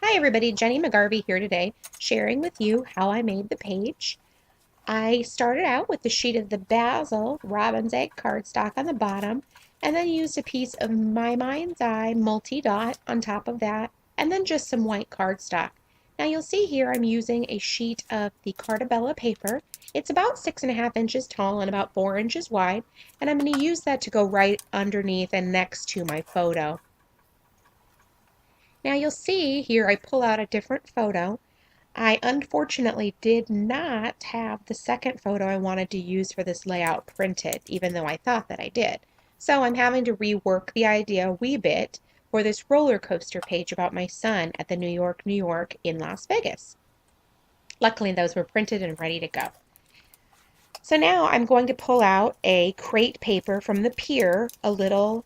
Hi everybody, Jenny McGarvey here today, sharing with you how I made the page. I started out with the sheet of the Basil Robin's Egg cardstock on the bottom, and then used a piece of My Mind's Eye multi-dot on top of that, and then just some white cardstock. Now you'll see here I'm using a sheet of the Cartabella paper. It's about 6.5 inches tall and about 4 inches wide, and I'm going to use that to go right underneath and next to my photo. Now you'll see here I pull out a different photo. I unfortunately did not have the second photo I wanted to use for this layout printed, even though I thought that I did. So I'm having to rework the idea a wee bit for this roller coaster page about my son at the New York, New York in Las Vegas. Luckily, those were printed and ready to go. So now I'm going to pull out a crate paper from the pier, a little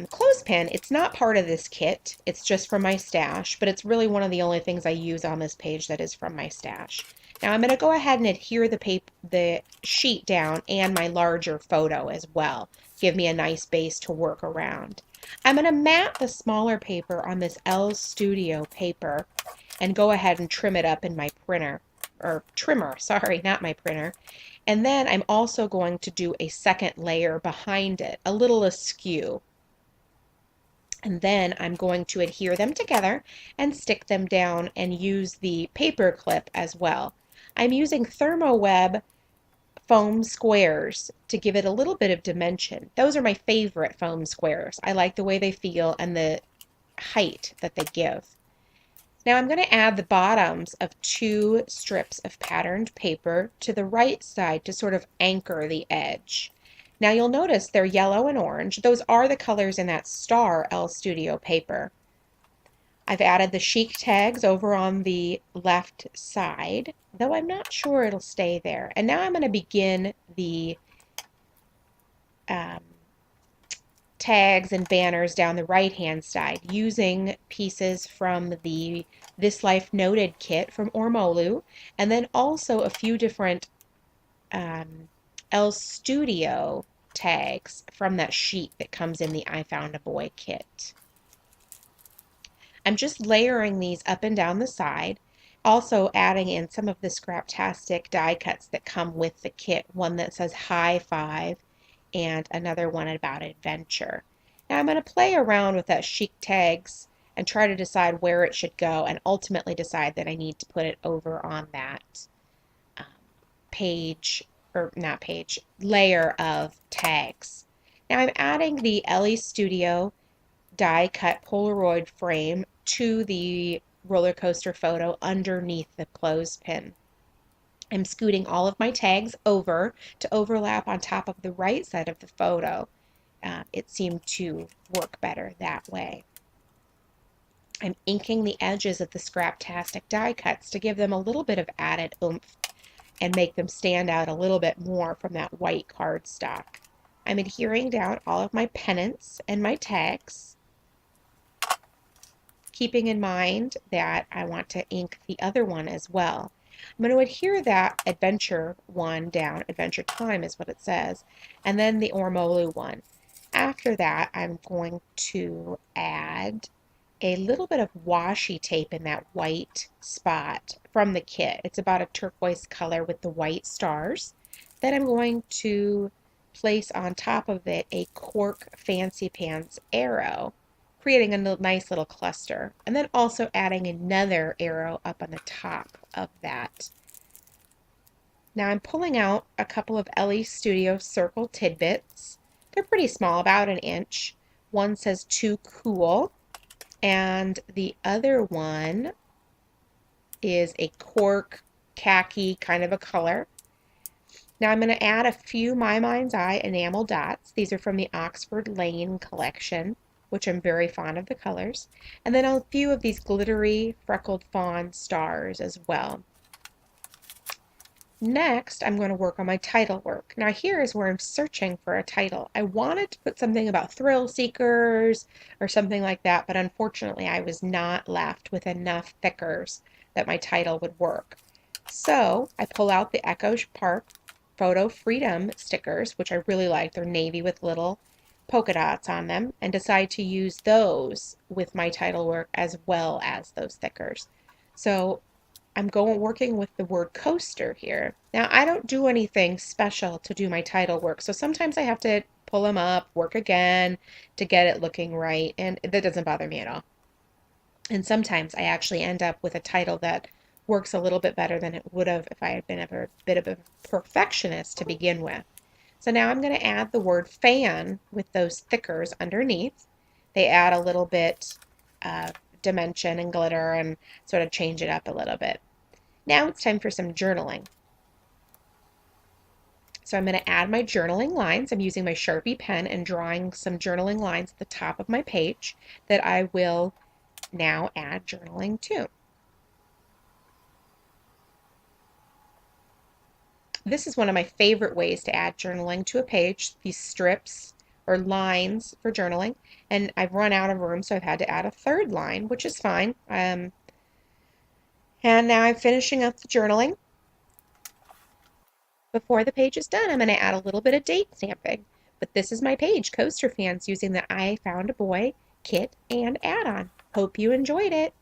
clothespin. It's not part of this kit. It's just from my stash, but it's really one of the only things I use on this page that is from my stash. Now I'm going to go ahead and adhere the sheet down and my larger photo as well. Give me a nice base to work around. I'm going to mat the smaller paper on this L Studio paper and go ahead and trim it up in my printer, or trimmer, sorry, not my printer. And then I'm also going to do a second layer behind it, a little askew. And then I'm going to adhere them together and stick them down and use the paper clip as well. I'm using ThermoWeb foam squares to give it a little bit of dimension. Those are my favorite foam squares. I like the way they feel and the height that they give. Now I'm going to add the bottoms of 2 strips of patterned paper to the right side to sort of anchor the edge. Now you'll notice they're yellow and orange. Those are the colors in that Star L Studio paper. I've added the chic tags over on the left side, though I'm not sure it'll stay there. And now I'm going to begin the tags and banners down the right hand side using pieces from the This Life Noted kit from Ormolu, and then also a few different L Studio tags from that sheet that comes in the I Found a Boy kit. I'm just layering these up and down the side, also adding in some of the Scraptastic die cuts that come with the kit, one that says High Five and another one about adventure. Now I'm going to play around with that chic tags and try to decide where it should go and ultimately decide that I need to put it over on that page, or not page, layer of tags. Now I'm adding the LE Studio die cut Polaroid frame to the roller coaster photo underneath the clothespin. I'm scooting all of my tags over to overlap on top of the right side of the photo. It seemed to work better that way. I'm inking the edges of the Scraptastic die cuts to give them a little bit of added oomph and make them stand out a little bit more from that white cardstock. I'm adhering down all of my pennants and my tags, keeping in mind that I want to ink the other one as well. I'm going to adhere that adventure one down, Adventure Time is what it says, and then the Ormolu one. After that, I'm going to add a little bit of washi tape in that white spot from the kit. It's about a turquoise color with the white stars. Then I'm going to place on top of it a cork Fancy Pants arrow, creating a nice little cluster, and then also adding another arrow up on the top of that. Now I'm pulling out a couple of LE Studio circle tidbits. They're pretty small, about an inch. One says "Too Cool," and the other one is a cork khaki kind of a color. Now I'm going to add a few My Mind's Eye enamel dots. These are from the Oxford Lane collection, which I'm very fond of the colors. And then a few of these glittery freckled fawn stars as well. Next, I'm going to work on my title work. Now here is where I'm searching for a title. I wanted to put something about thrill seekers or something like that, but unfortunately I was not left with enough thickers that my title would work. So I pull out the Echo Park Photo Freedom stickers, which I really like. They're navy with little polka dots on them and decide to use those with my title work as well as those stickers. So I'm working with the word coaster here. Now I don't do anything special to do my title work, so sometimes I have to pull them up, work again to get it looking right, and that doesn't bother me at all. And sometimes I actually end up with a title that works a little bit better than it would have if I had been a bit of a perfectionist to begin with. So now I'm going to add the word fan with those thickers underneath. They add a little bit of dimension and glitter and sort of change it up a little bit. Now it's time for some journaling. So I'm going to add my journaling lines. I'm using my Sharpie pen and drawing some journaling lines at the top of my page that I will now add journaling to. This is one of my favorite ways to add journaling to a page, these strips or lines for journaling. And I've run out of room, so I've had to add a third line, which is fine. And now I'm finishing up the journaling. Before the page is done, I'm going to add a little bit of date stamping. But this is my page, Coaster Fans, using the I Found a Boy kit and add-on. Hope you enjoyed it.